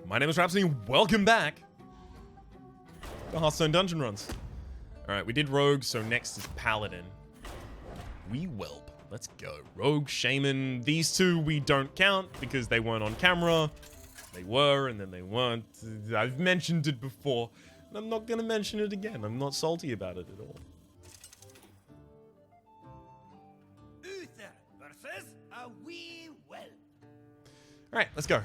My name is Rhapsody, and welcome back to Hearthstone Dungeon Runs. Alright, we did Rogue, so next is Paladin. We whelp. Let's go. Rogue, Shaman, these two we don't count because they weren't on camera. They were, and then they weren't. I've mentioned it before, and I'm not gonna mention it again. I'm not salty about it at all. Uther versus a wee whelp. Alright, let's go.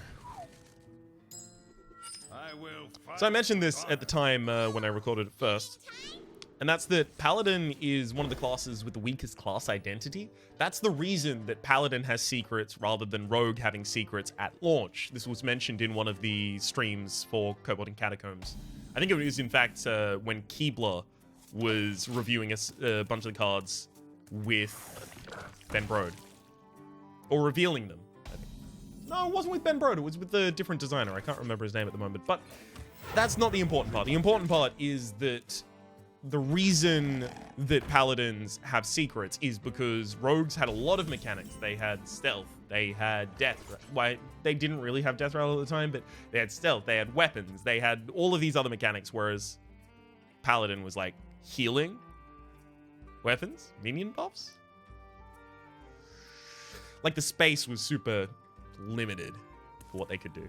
So I mentioned this at the time when I recorded it first, and that's that Paladin is one of the classes with the weakest class identity. That's the reason that Paladin has secrets rather than Rogue having secrets at launch. This was mentioned in one of the streams for Kobolds Catacombs. I think it was, in fact, when Keebler was reviewing a bunch of the cards with Ben Brode. Or revealing them, I think. No, it wasn't with Ben Brode. It was with the different designer. I can't remember his name at the moment, but that's not the important part. The important part is that the reason that Paladins have secrets is because Rogues had a lot of mechanics. They had stealth, they had death. Why, they didn't really have death rattle at the time, but they had stealth, they had weapons, they had all of these other mechanics, whereas Paladin was like healing, weapons, minion buffs. Like the space was super limited for what they could do.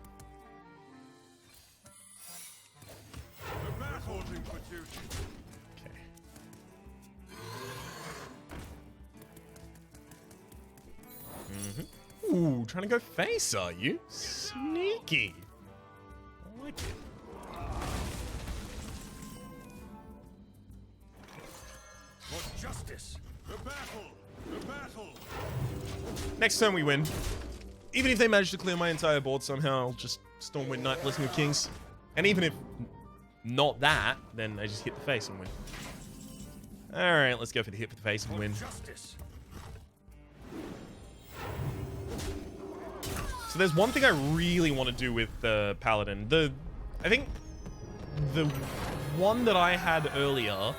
Ooh, trying to go face, are you? Sneaky. I like it. For justice, the battle, the battle. Next turn we win. Even if they manage to clear my entire board somehow, I'll just Stormwind Knight Blessing of Kings. And even if not that, then I just hit the face and win. Alright, let's go for the hit for the face and win. Justice. So there's one thing I really want to do with Paladin. I think the one that I had earlier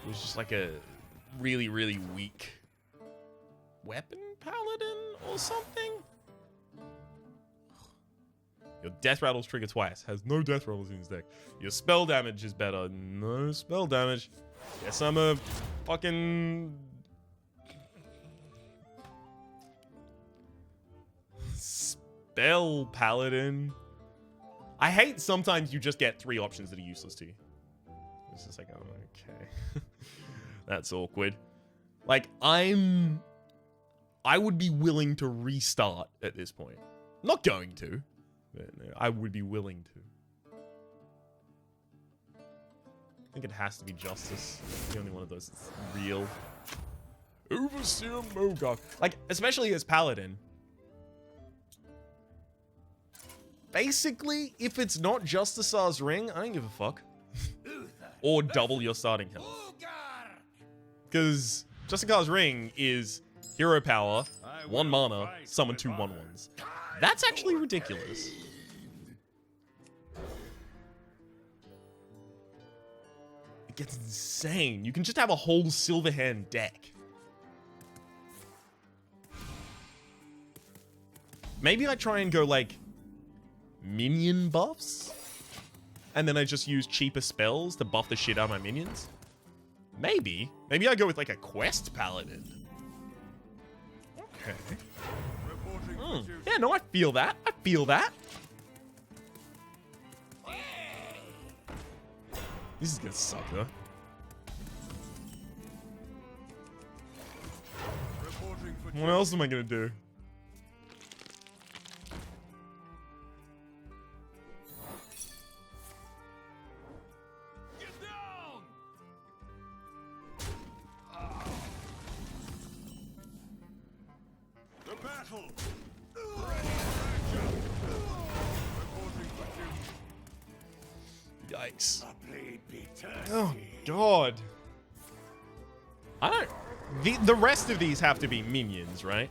was just like a really, really weak weapon Paladin or something. Your death rattles trigger twice. Has no death rattles in his deck. Your spell damage is better. No spell damage. Yes, I'm a fucking spell Paladin. I hate sometimes you just get 3 options that are useless to you. It's just like, oh, okay. That's awkward. Like, I would be willing to restart at this point. Not going to, but I would be willing to. I think it has to be Justice. The only one of those that's real. Overseer Mogok. Like, especially as Paladin. Basically, if it's not Justice's Ring, I don't give a fuck. Or double your starting health. Because Justice's Ring is hero power, 1 mana, summon 2 1/1s. That's actually ridiculous. It gets insane. You can just have a whole Silverhand deck. Maybe I try and go like minion buffs, and then I just use cheaper spells to buff the shit out of my minions. Maybe I go with like a quest Paladin. Okay. Yeah, no, I feel that. I feel that. This is gonna suck, though. What else am I gonna do? Yikes. Oh, God. I don't... The rest of these have to be minions, right?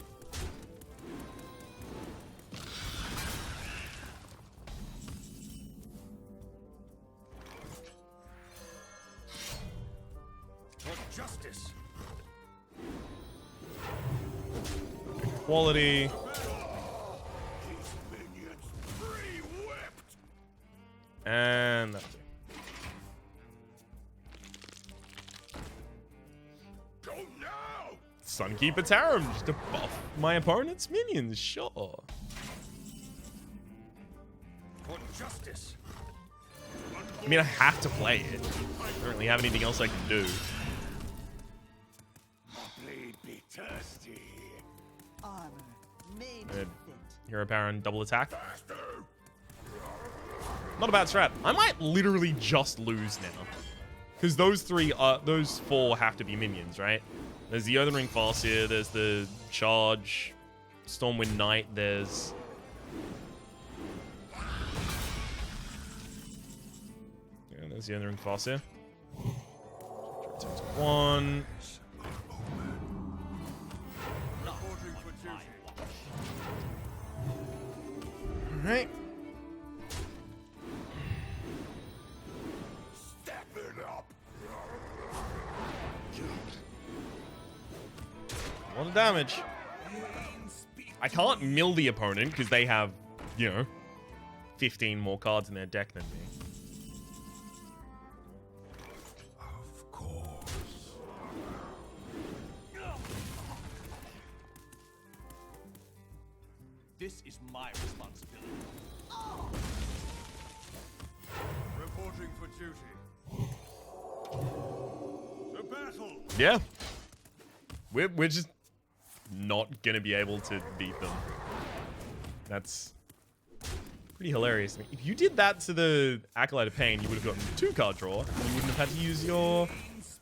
For justice. Quality. And that'll do. Go now! Sunkeeper Tarim, just to buff my opponent's minions, sure. For justice. I mean, I have to play it. I don't really have anything else I can do. Bleed be thirsty. Armor made to Good. fit. Hero power and double attack. Not a bad strat. I might literally just lose now. Because those four have to be minions, right? There's the Earthen Ring Farseer, there's the Charge, Stormwind Knight, there's... Yeah, there's the Earthen Ring Farseer. Returns 1. Reporting for duty. Alright. Step it up. A lot of damage. I can't mill the opponent because they have, 15 more cards in their deck than me. Of course. This is my responsibility. Reporting for duty. To battle. Yeah. We're just not gonna be able to beat them. That's pretty hilarious. If you did that to the Acolyte of Pain, you would have gotten 2-card draw, and you wouldn't have had to use your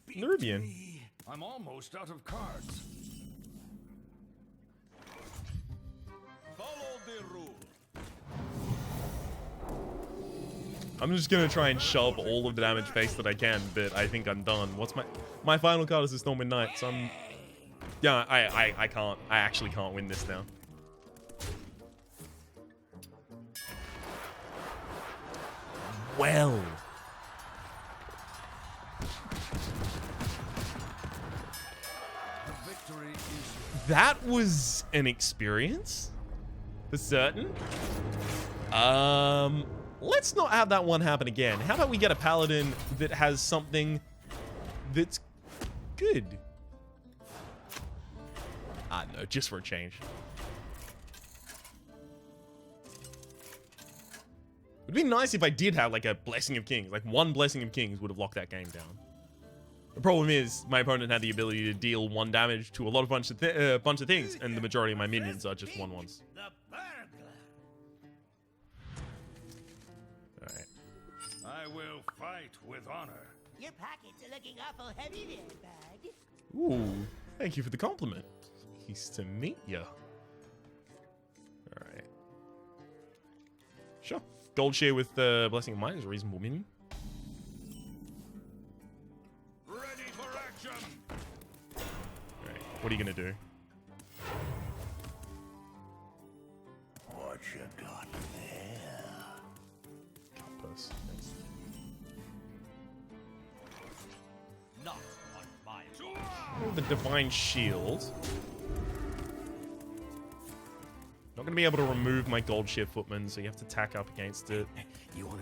Nerubian. I'm almost out of cards. Follow the rule. I'm just gonna try and shove all of the damage face that I can, but I think I'm done. What's my final card is the Stormwind Knight, so I'm... Yeah, I can't. I actually can't win this now. Well. The victory is That was an experience. For certain. Let's not have that one happen again. How about we get a Paladin that has something that's good? No, just for a change. It'd be nice if I did have like a Blessing of Kings. Like one Blessing of Kings would have locked that game down. The problem is my opponent had the ability to deal 1 damage to a lot of bunch of things, and the majority of my minions are just 1/1s. the burglar. All right. I will fight with honor. Your pockets are looking awful heavy there, bud. Ooh, thank you for the compliment. Pleased to meet ya. All right. Sure. Gold share with Blessing of Mine is a reasonable minion. Ready for action. All right. What are you gonna do? What you got there? Cut purse. Thanks. Not on my Oh, the Divine Shield. Not going to be able to remove my Gold Shear Footman, so you have to attack up against it.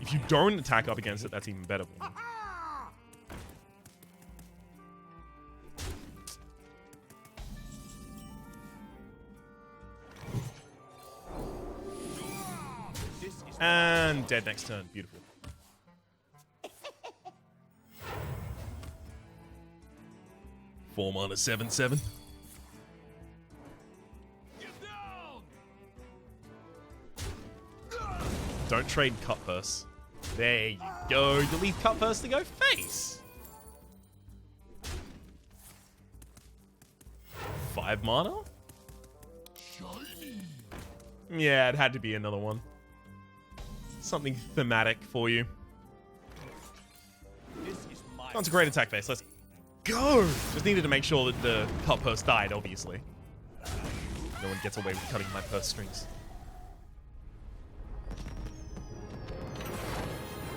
If you don't attack up against it, that's even better for me. And dead next turn. Beautiful. Four mana 7/7. Don't trade Cut Purse. There you go. You leave Cut Purse to go face. 5 mana? Yeah, it had to be another one. Something thematic for you. This is my That's a great attack face. Let's go. Just needed to make sure that the Cut Purse died, obviously. No one gets away with cutting my purse strings.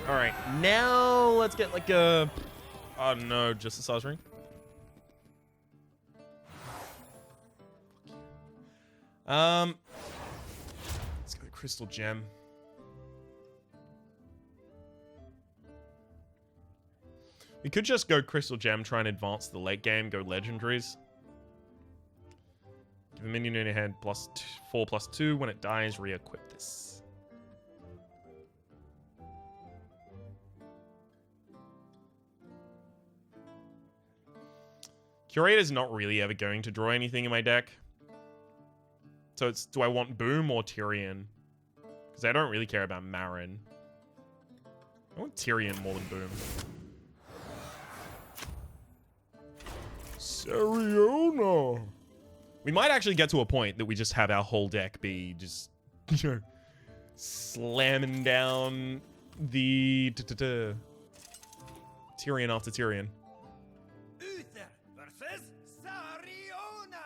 Alright, now let's get like a... Oh no, just a size ring. Let's go Crystal Gem. We could just go Crystal Gem, try and advance the late game, go legendaries. Give a minion in your hand +4/+2. When it dies, re-equip this. Curator's not really ever going to draw anything in my deck. So it's, do I want Boom or Tyrion? Because I don't really care about Marin. I want Tyrion more than Boom. Sariona. We might actually get to a point that we just have our whole deck be just, you know, slamming down the Tyrion after Tyrion. Uther versus Sariona.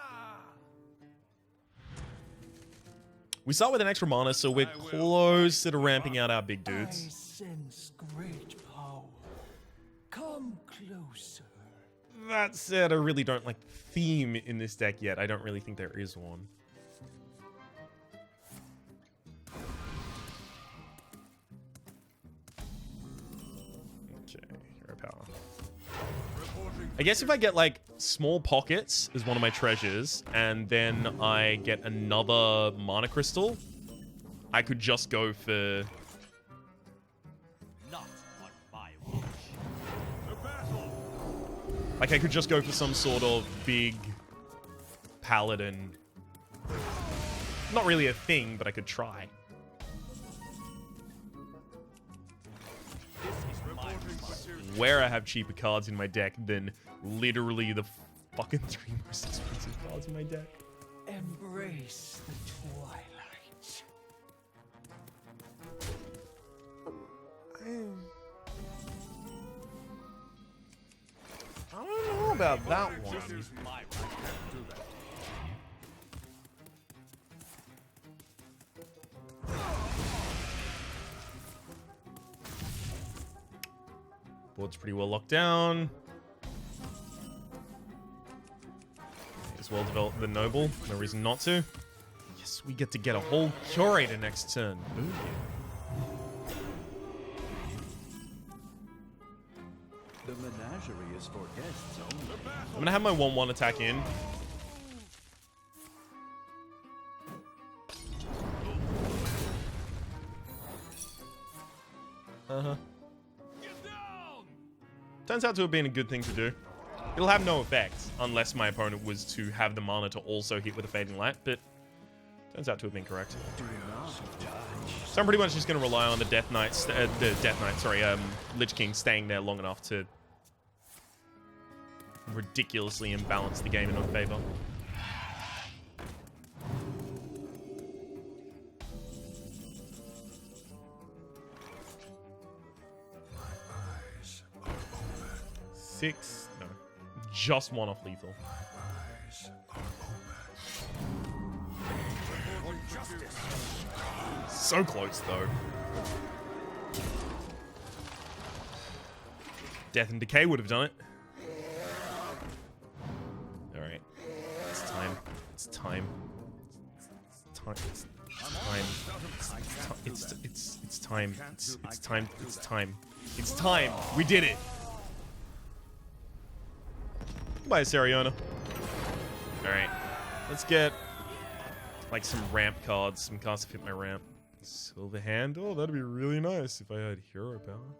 We start with an extra mana, so we're close to ramping out our big dudes. I sense great power. Come closer. That said, I really don't like the theme in this deck yet. I don't really think there is one. Okay, hero power. I guess if I get like small pockets as one of my treasures, and then I get another mana crystal, I could just go for... Not on my watch. Like, I could just go for some sort of big Paladin. Not really a thing, but I could try. This is my responsibility. Where I have cheaper cards in my deck than literally the fucking 3 most expensive cards in my deck. Embrace the twilight. I don't know about that one. This is my right. Do that. Board's pretty well locked down. May as well develop the Noble. No reason not to. Yes, we get to get a whole Curator next turn. Ooh, yeah. The menagerie is for guests only. I'm gonna have my 1/1 attack in. Uh-huh. Turns out to have been a good thing to do. It'll have no effect unless my opponent was to have the mana to also hit with a Fading Light, but turns out to have been correct. So I'm pretty much just going to rely on the Lich King staying there long enough to ridiculously imbalance the game in our favor. Six? No. Just one off lethal. So close, though. Death and Decay would have done it. Alright. It's time. It's time. It's time. It's time. It's time. It's time. It's time. It's time. We did it. Goodbye, Sariona. Alright. Let's get like some ramp cards, some cards to fit my ramp. Silver Hand. Oh, that'd be really nice if I had hero power.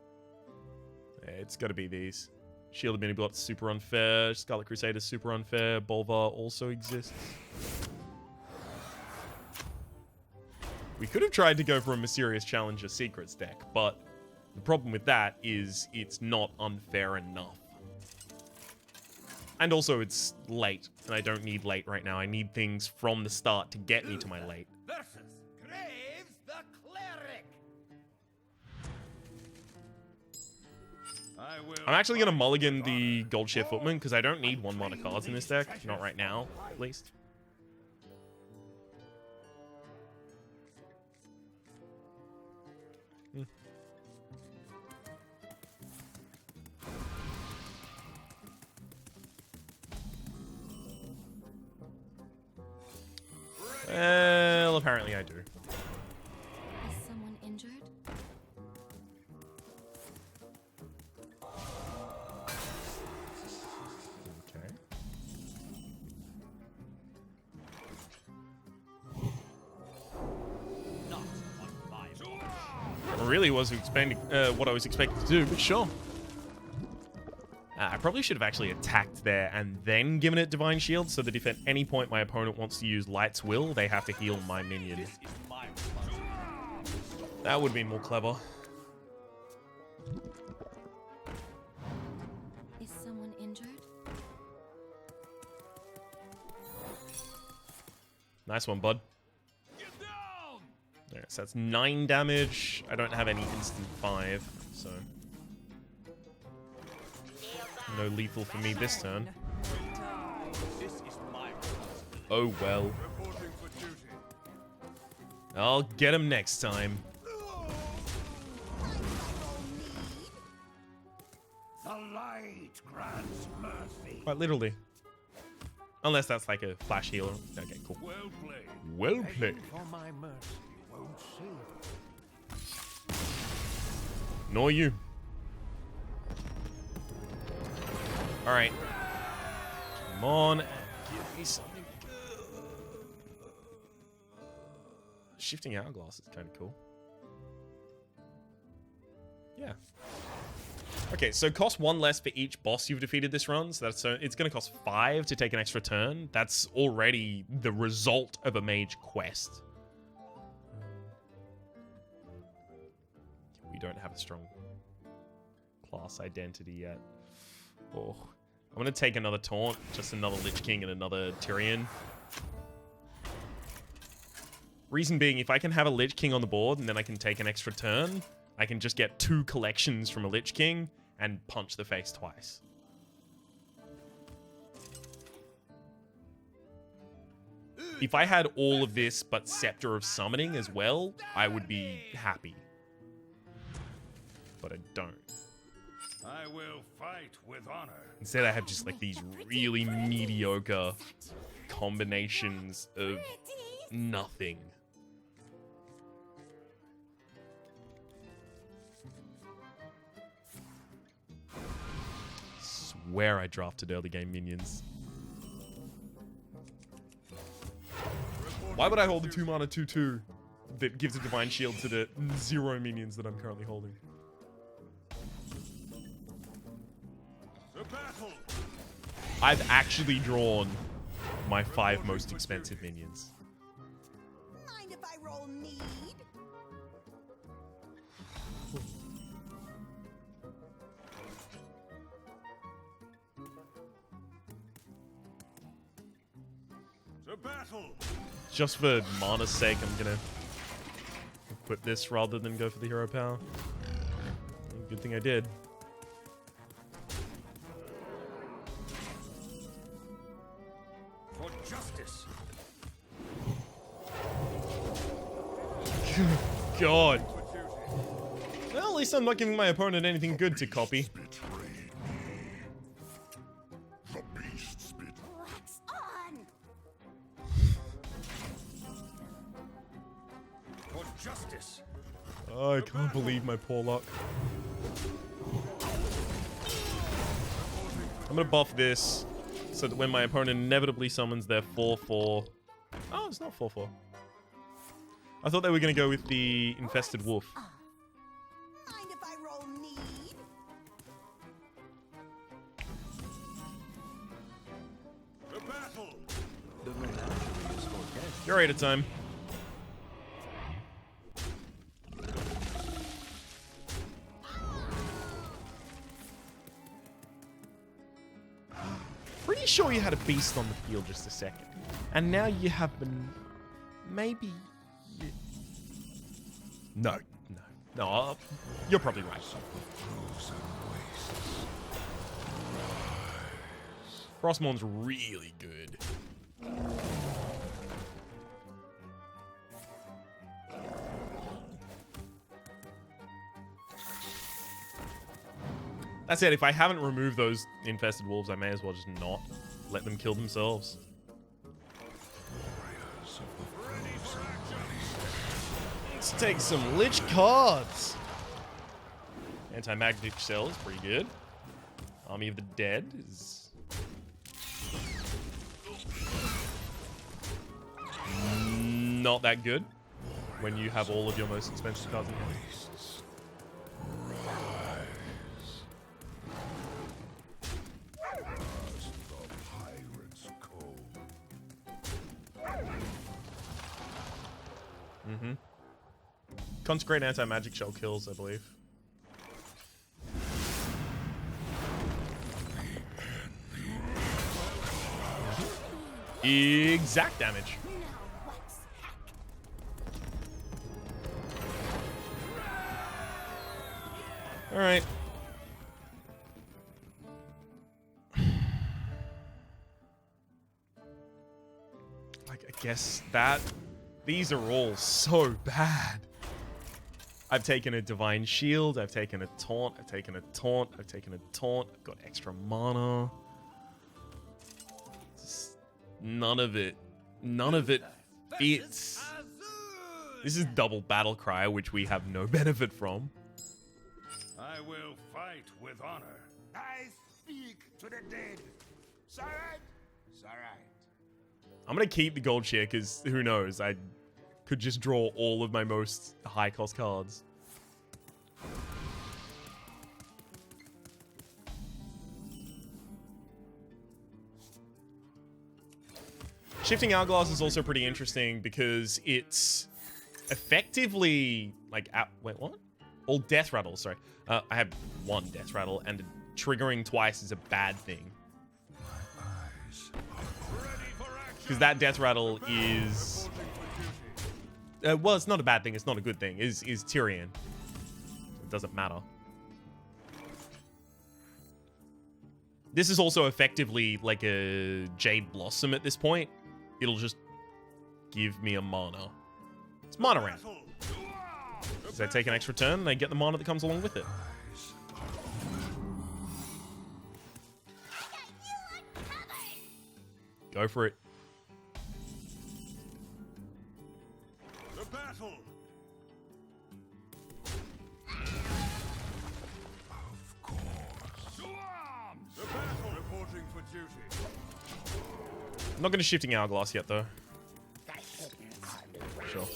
Yeah, it's gotta be these. Shield of Mini-Blot, super unfair. Scarlet Crusader, super unfair. Bolvar also exists. We could have tried to go for a Mysterious Challenger Secrets deck, but the problem with that is it's not unfair enough. And also, it's late, and I don't need late right now. I need things from the start to get me to my late. Versus Graves the Cleric. I'm actually going to mulligan the Gold Shear Footman, because I don't need 1 mana cards in this deck. Not right now, at least. Well, apparently I do. Is someone injured? really was expecting what I was expecting to do, but sure. I probably should have actually attacked there and then given it Divine Shield, so that if at any point my opponent wants to use Light's Will, they have to heal my minion. This is my responsibility. That would have been more clever. Is someone injured? Nice one, bud. Alright, so that's 9 damage. I don't have any instant 5, so... no lethal for me this turn. This is my responsibility. Oh well. Reporting for duty. I'll get him next time. The light grants mercy. Quite literally. Unless that's like a flash healer. Okay, cool. Well played. Well played. For my mercy won't save. Nor you. Alright. Come on. Give me something good. Shifting Hourglass is kind of cool. Yeah. Okay, so cost 1 less for each boss you've defeated this run. So that's it's going to cost 5 to take an extra turn. That's already the result of a mage quest. We don't have a strong class identity yet. Oh, I'm going to take another Taunt, just another Lich King and another Tyrion. Reason being, if I can have a Lich King on the board and then I can take an extra turn, I can just get 2 collections from a Lich King and punch the face twice. If I had all of this but Scepter of Summoning as well, I would be happy. But I don't. I will fight with honor. Instead, I have just like these really mediocre combinations of nothing. Swear I drafted early game minions. Why would I hold the 2 mana 2/2 that gives a Divine Shield to the 0 minions that I'm currently holding? The battle. I've actually drawn my 5 most expensive minions. Mind if I roll need? The battle. Just for mana's sake, I'm gonna put this rather than go for the hero power. Good thing I did. For justice. God. Well, at least I'm not giving my opponent anything good to copy. Wax on! For justice. Oh, I can't believe my poor luck. I'm gonna buff this so that when my opponent inevitably summons their 4/4. Oh, it's not 4/4. I thought they were gonna go with the Infested Wolf. Mind if I roll need? The battle. The menagerie is for guests. You're right at time. Pretty sure you had a beast on the field just a second. And now you have been... Maybe... No. You're probably right. Frostmourn's really good. That said, if I haven't removed those infested wolves, I may as well just not let them kill themselves. Let's take some Lich cards. Anti-Magnetic Cell is pretty good. Army of the Dead is... not that good when you have all of your most expensive cards in hand. Mm-hmm. Consecrate anti-magic shell kills, I believe. Exact damage. All right. Like, I guess that these are all so bad. I've taken a divine shield, I've taken a taunt, I've taken a taunt, I've taken a taunt, I've got extra mana. Just none of it fits. This is double battle cry, which we have no benefit from. I will fight with honor. I speak to the dead. Sarad? Sarad. I'm gonna keep the gold share because who knows? I could just draw all of my most high cost cards. Shifting Hourglass is also pretty interesting because it's effectively like wait, what? All death rattles. Sorry, I have one death rattle, and triggering twice is a bad thing. Because that death rattle is well, it's not a bad thing. It's not a good thing. Is Tyrion? It doesn't matter. This is also effectively like a Jade Blossom at this point. It'll just give me a mana. It's mana ramp. So I take an extra turn and I get the mana that comes along with it. Go for it. The battle. Of course. To arms. The battle reporting for duty. I'm not going to Shifting Hourglass yet, though. Sure.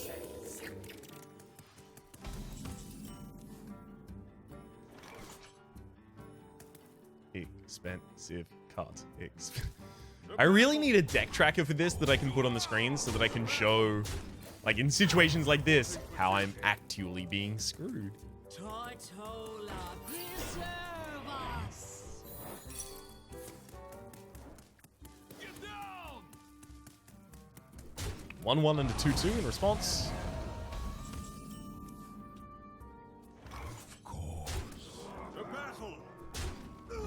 Expensive cards. I really need a deck tracker for this that I can put on the screen so that I can show, like in situations like this, how I'm actually being screwed. Tortola, preserve us! 1-1 and a 2-2 in response. Of course. The battle. The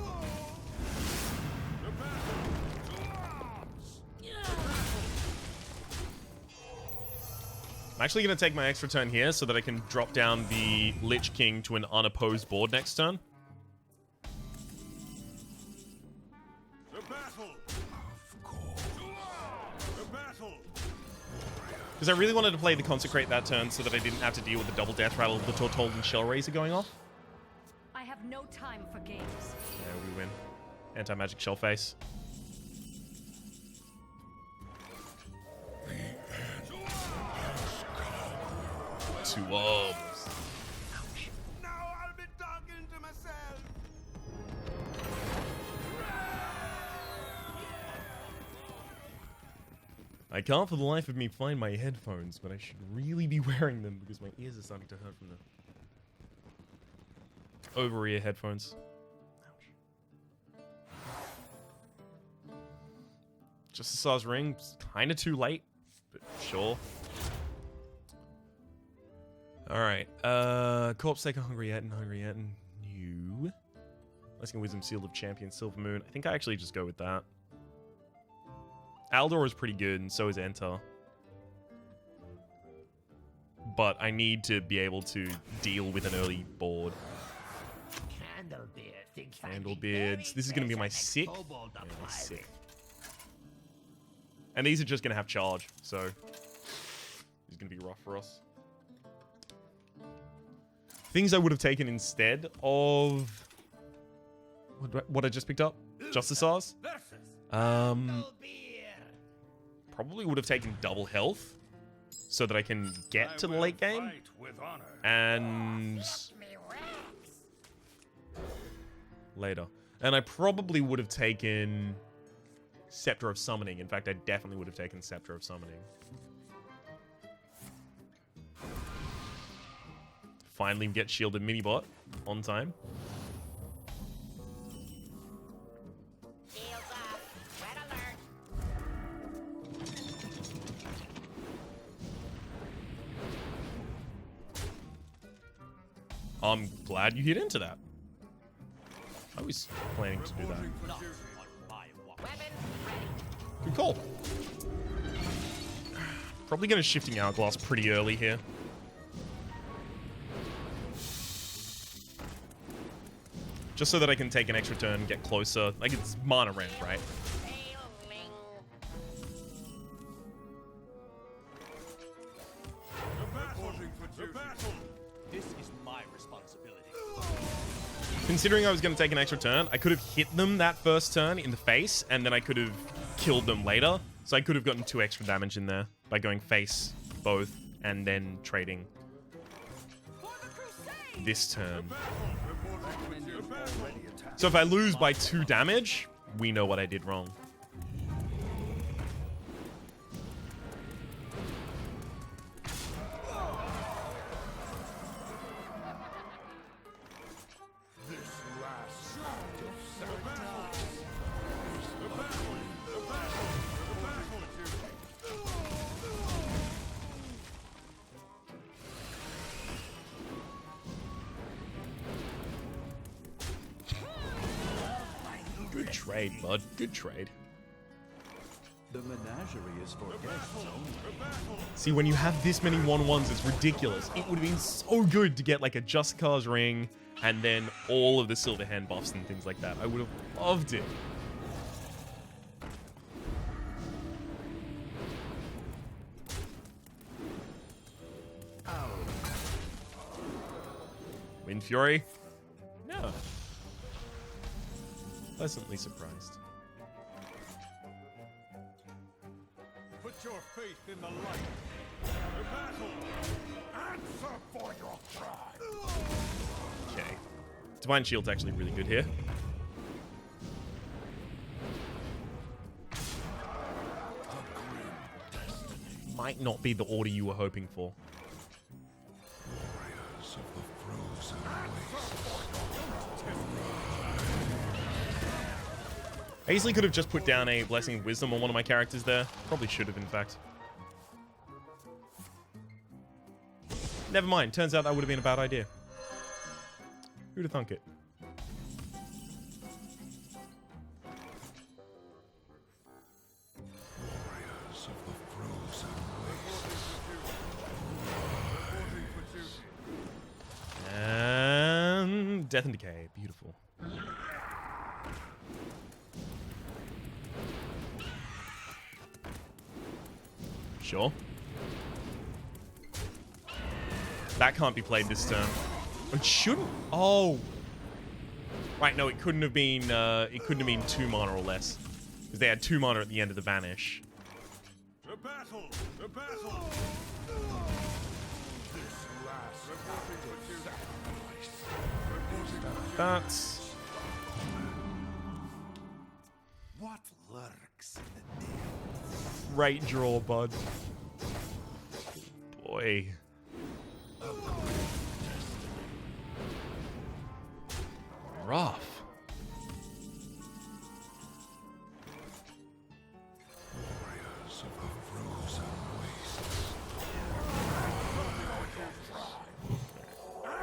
battle. To arms. I'm actually going to take my extra turn here so that I can drop down the Lich King to an unopposed board next turn. The battle. Of course. The battle. Because I really wanted to play the Consecrate that turn so that I didn't have to deal with the double death rattle of the Tortold and Shell Razor going off. I have no time for games. Yeah, we win. Anti-magic Shell Face. Two orbs. Now I'll be talking to myself. I can't for the life of me find my headphones, but I should really be wearing them because my ears are starting to hurt from the over-ear headphones. Just the Saw's Ring, kind of too late, but sure. Alright, Corpse Taker, Hungry Yet, new. Lasting Wisdom, Seal of Champion, Silver Moon. I think I actually just go with that. Aldor is pretty good, and so is Enter. But I need to be able to deal with an early board. Candlebeard thinks Candlebeards. This is going to be my sick. Kobold Yeah, up my my sick. And these are just going to have charge, so this is going to be rough for us. Things I would have taken instead of what I just picked up, Justice Ours. Probably would have taken double health so that I can get to the late game. Fight with honor. And later. And I probably would have taken Scepter of Summoning. In fact, I definitely would have taken Scepter of Summoning. finally get shielded mini bot on time. Shields up. Red alert. I'm glad you hit into that. I was planning to do that. Not on my watch. Weapons ready. Good call. Probably going to shifting Hourglass pretty early here. Just so that I can take an extra turn, get closer. Like, it's mana ramp, right? Failing. Reporting for duty. This is my responsibility. Considering I was going to take an extra turn, I could have hit them that first turn in the face, and then I could have killed them later. So I could have gotten 2 extra damage in there by going face both and then trading this turn. So if I lose by 2 damage, we know what I did wrong. Good trade, bud. Good trade. The menagerie is for guests only. See, when you have this many 1/1s, it's ridiculous. It would have been so good to get like a Just Cause ring and then all of the silver hand buffs and things like that. I would have loved it. Wind Fury? No. Pleasantly surprised. Put your faith in the light. The battle. Answer for your crime. Okay. Divine Shield's actually really good here. Might not be the order you were hoping for. I easily could have just put down a Blessing of Wisdom on one of my characters there. Probably should have, in fact. Never mind. Turns out that would have been a bad idea. Who'd have thunk it? And Death and Decay. Beautiful. Sure. That can't be played this turn. It shouldn't. Oh. Right, no, it couldn't have been 2 mana or less. Because they had 2 mana at the end of the Vanish. The battle. The battle. That's... What lurks in the depths? Great draw, bud. Boy. Rough.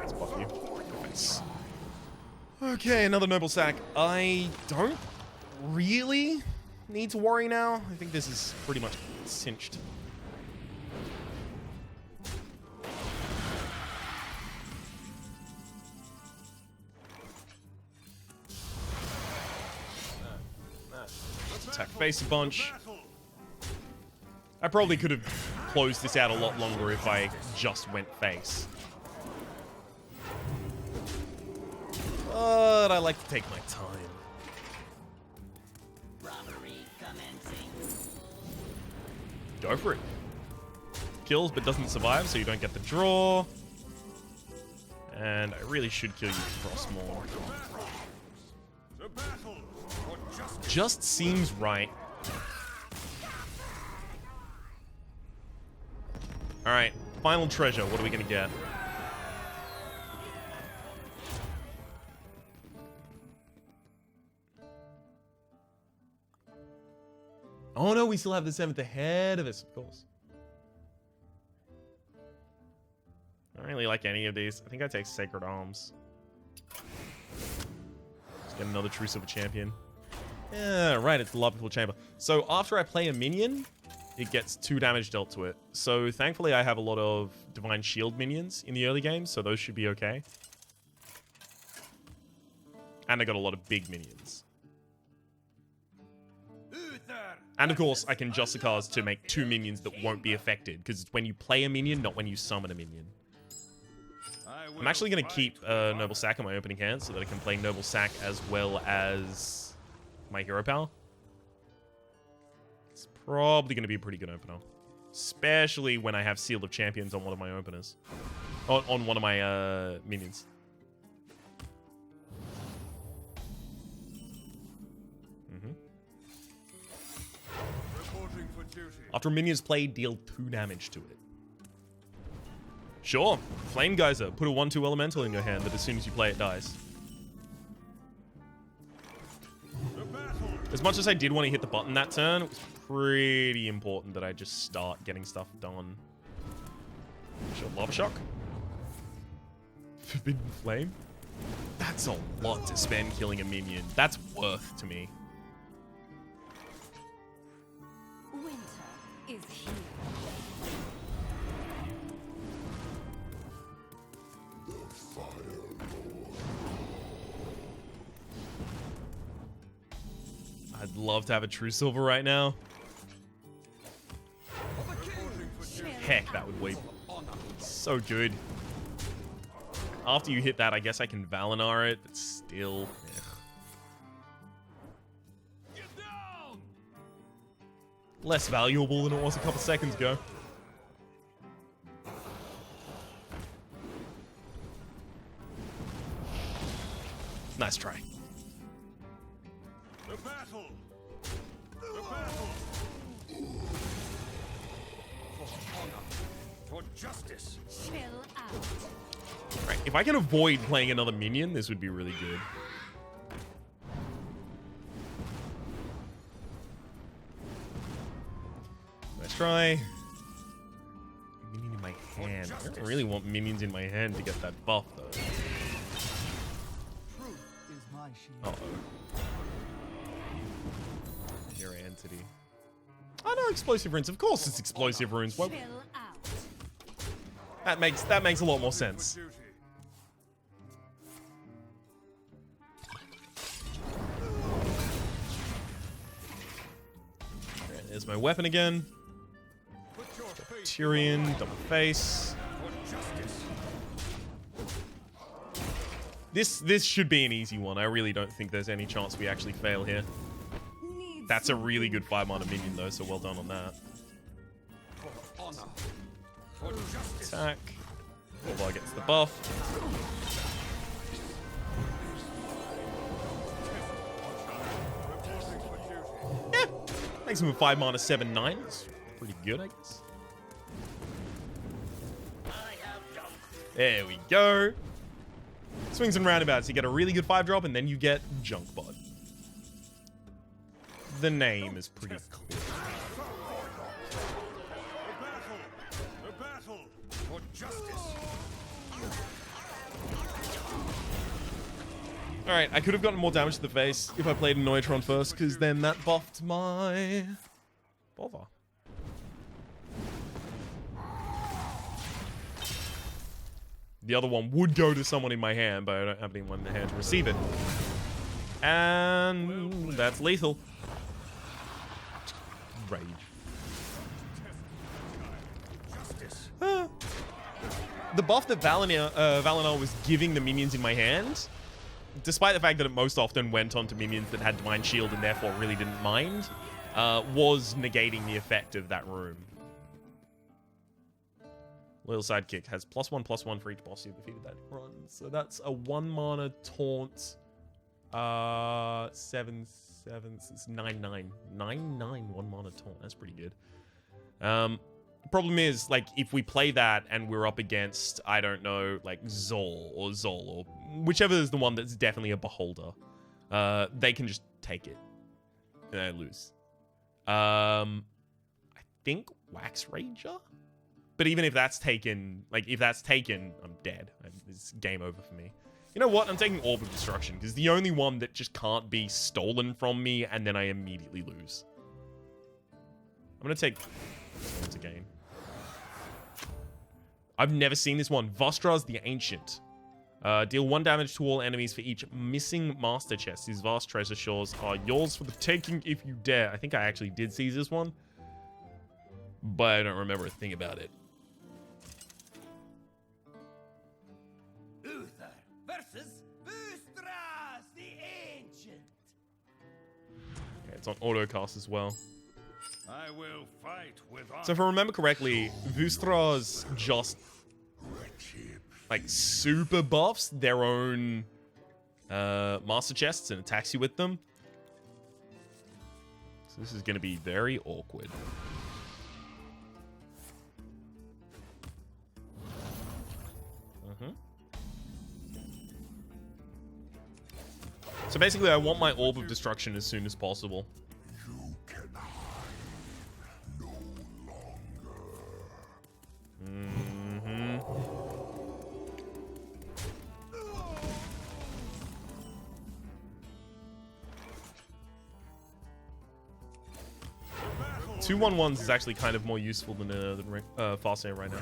Let's buff you. Defense. Okay, another Noble Sack. I don't really need to worry now. I think this is pretty much cinched. Let's attack face a bunch. I probably could have closed this out a lot longer if I just went face. But I like to take my time. Go for it. Kills but doesn't survive, so you don't get the draw. And I really should kill you with Frostmaw. The battle. Or Just seems right. Alright, final treasure. What are we gonna get? Oh no, we still have the 7th ahead of us, of course. I don't really like any of these. I think I take Sacred Arms. Let's get another True Silver Champion. Yeah, right, it's the Logical Chamber. So after I play a minion, it gets 2 damage dealt to it. So thankfully I have a lot of Divine Shield minions in the early game, so those should be okay. And I got a lot of big minions. And of course, I can Justicars to make 2 minions that won't be affected, because it's when you play a minion, not when you summon a minion. I'm actually going to keep Noble Sack in my opening hand so that I can play Noble Sack as well as my Hero Power. It's probably going to be a pretty good opener. Especially when I have Seal of Champions on one of my openers. On one of my minions. After a minion's played, deal 2 damage to it. Sure, Flame Geyser. Put a 1/2 elemental in your hand that as soon as you play it dies. As much as I did want to hit the button that turn, it was pretty important that I just start getting stuff done. Sure, Lava Shock. Forbidden Flame. That's a lot to spend killing a minion. That's worth to me. Winter is here. I'd love to have a True Silver right now. Heck, that would weep. So good. After you hit that, I guess I can Valinar it, but still. Less valuable than it was a couple seconds ago. Nice try. The battle! The battle! For honor, for justice. Chill out. Right, if I can avoid playing another minion, this would be really good. Nice try. Minion in my hand. I don't really want minions in my hand to get that buff, though. Uh-oh. Your entity. Oh no, explosive runes. Of course it's explosive runes. What? Chill out. That makes a lot more sense. Alright, there's my weapon again. Tyrion, double face. This should be an easy one. I really don't think there's any chance we actually fail here. That's a really good 5-mana minion though, so well done on that. Attack. Kobolds gets the buff. Yeah. Makes him a 5-mana 7/9. It's pretty good, I guess. There we go. Swings and roundabouts. You get a really good 5-drop, and then you get Junkbot. The name is pretty clear. The battle for justice. Alright, I could have gotten more damage to the face if I played Noitron first, because then that buffed my Bolvar. The other one would go to someone in my hand, but I don't have anyone in the hand to receive it. And that's lethal. Rage. The buff that Valinor was giving the minions in my hand, despite the fact that it most often went onto minions that had Divine Shield and therefore really didn't mind, was negating the effect of that room. Loyal Sidekick has +1/+1 for each boss you defeated that run. So that's a 1-mana taunt. 7/7. It's 9/9. 9/9 1-mana taunt. That's pretty good. Problem is, like, if we play that and we're up against, I don't know, like Zol or whichever is the one that's definitely a beholder, they can just take it and I lose. I think Wax Ranger? But even if that's taken, like, if that's taken, I'm dead. It's game over for me. You know what? I'm taking Orb of Destruction, because the only one that just can't be stolen from me, and then I immediately lose. I'm going to take this one again. I've never seen this one. Vostraz the Ancient. Deal 1 damage to all enemies for each missing master chest. These vast treasure shores are yours for the taking if you dare. I think I actually did see this one, but I don't remember a thing about it. Uther versus Vostraz the Ancient. Okay, it's on autocast as well. I will fight with So if I remember correctly, Vostraz just like super buffs their own master chests and attacks you with them. So this is going to be very awkward. So basically, I want my Orb of Destruction as soon as possible. You can hide no longer. Two 1/1s is actually kind of more useful than Farseer right now.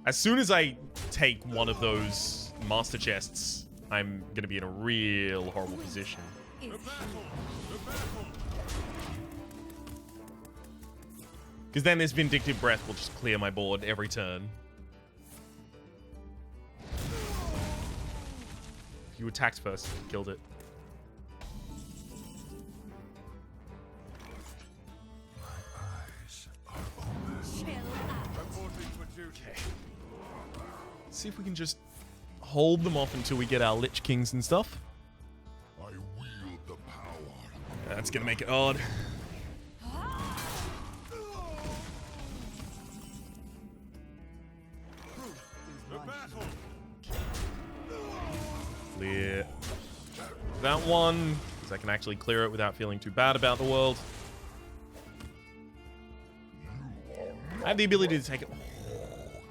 As soon as I take one of those master chests, I'm going to be in a real horrible position. Because then this Vindictive Breath will just clear my board every turn. You attacked first, killed it. Okay. See if we can just hold them off until we get our Lich Kings and stuff. I wield the power. That's gonna make it odd. Clear that one, because I can actually clear it without feeling too bad about the world. I have the ability to take it.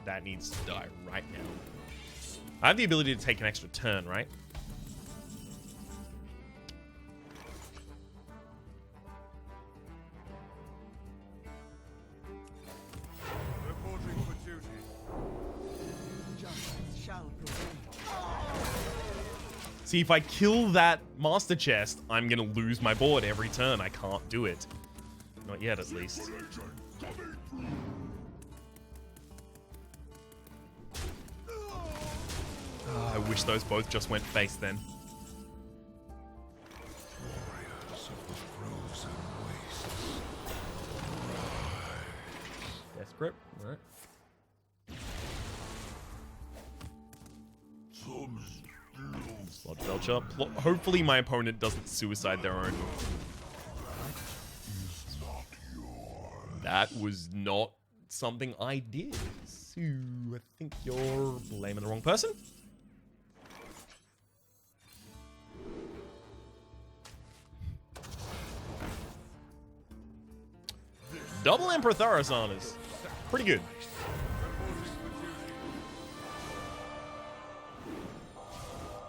That needs to die right now. I have the ability to take an extra turn, right? reporting for duty. Justice shall prevail. See, if I kill that master chest, I'm gonna lose my board every turn. I can't do it. Not yet, at least. I wish those both just went face then. Warriors of the frozen wastes. Desperate, alright. Sludge Belcher. Hopefully my opponent doesn't suicide their own. That was not something I did. So I think you're blaming the wrong person. Double Emperor Tharasan is pretty good.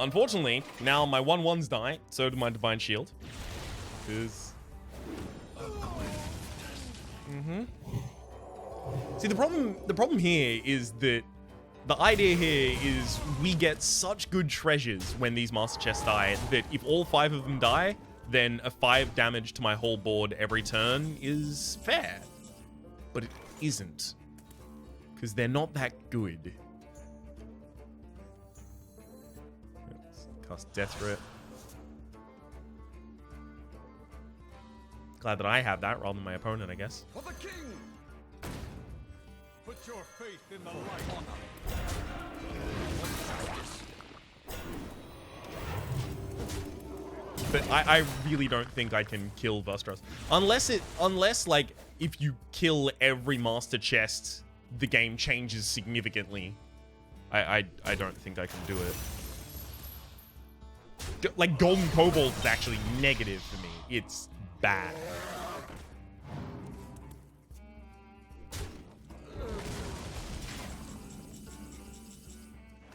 Unfortunately, now my 1/1s die, so do my Divine Shield. Because... See, the problem here is that the idea here is we get such good treasures when these Master Chests die that if all 5 of them die, then a 5 damage to my whole board every turn is fair. But it isn't. Because they're not that good. Let's cast Death Threat. Glad that I have that rather than my opponent, I guess. For the king! Put your faith in the light. But I really don't think I can kill Vostraz. Unless like, if you kill every master chest, the game changes significantly. I don't think I can do it. Like, Golden Kobolds is actually negative for me. It's bad.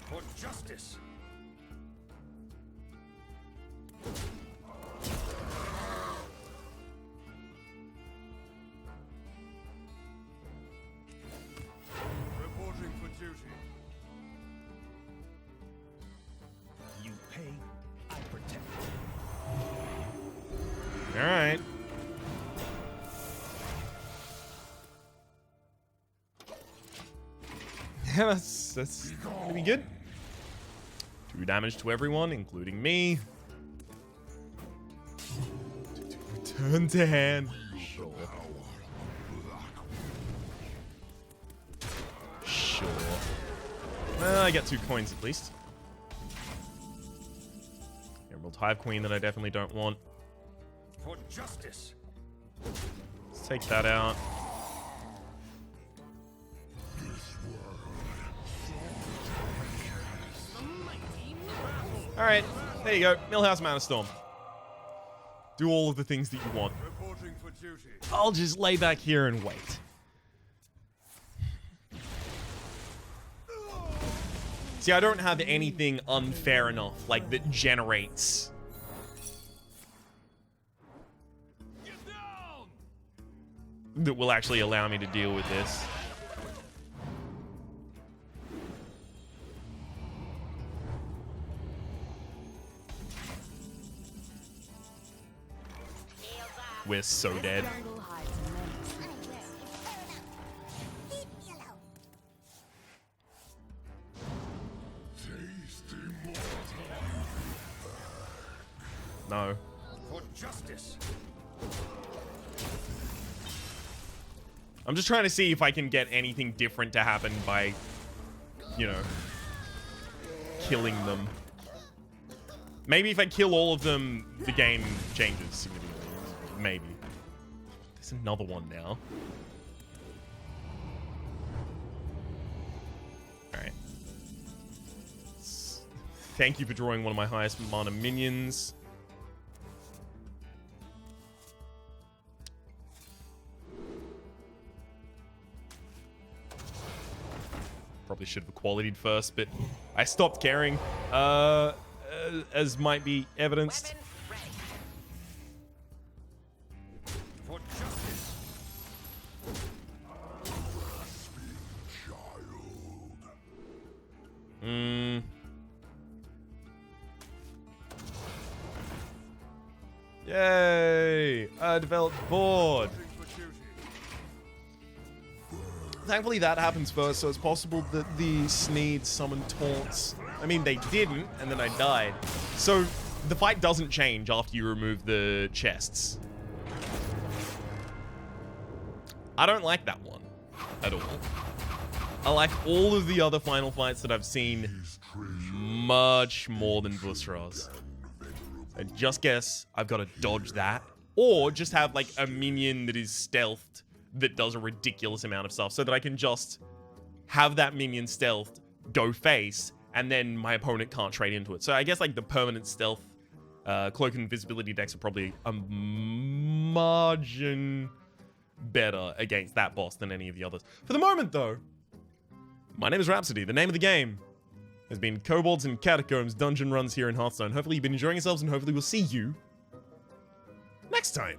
For justice. Reporting for duty. You pay, I protect. All right. Yeah, that's gonna be good. 2 damage to everyone, including me. Turn to hand. Sure. Sure. Well, I get 2 coins at least. Emerald Hive Queen that I definitely don't want. For justice. Let's take that out. Alright, there you go. Millhouse Mana Storm. Do all of the things that you want. Reporting for duty. I'll just lay back here and wait. See, I don't have anything unfair enough, like, that generates. Get down! That will actually allow me to deal with this. Shields up. We're so dead. Jungle hides menace. No. For justice. I'm just trying to see if I can get anything different to happen by, you know, killing them. Maybe if I kill all of them, the game changes significantly. Maybe. There's another one now. Alright. Thank you for drawing one of my highest mana minions. Probably should have qualityed first, but I stopped caring, as might be evidenced. Weapons ready. For justice. Yay! A developed board. Reporting for duty. Thankfully that happens first, so it's possible that the Sneed summon taunts. I mean, they didn't, and then I died. So the fight doesn't change after you remove the chests. I don't like that one at all. I like all of the other final fights that I've seen much more than Busra's. I just guess I've got to dodge that, or just have like a minion that is stealthed that does a ridiculous amount of stuff so that I can just have that minion stealthed, go face, and then my opponent can't trade into it. So I guess like the permanent stealth, cloak and invisibility decks are probably a margin better against that boss than any of the others. For the moment though, my name is Rhapsody. The name of the game has been Kobolds and Catacombs dungeon runs here in Hearthstone. Hopefully you've been enjoying yourselves, and hopefully we'll see you next time.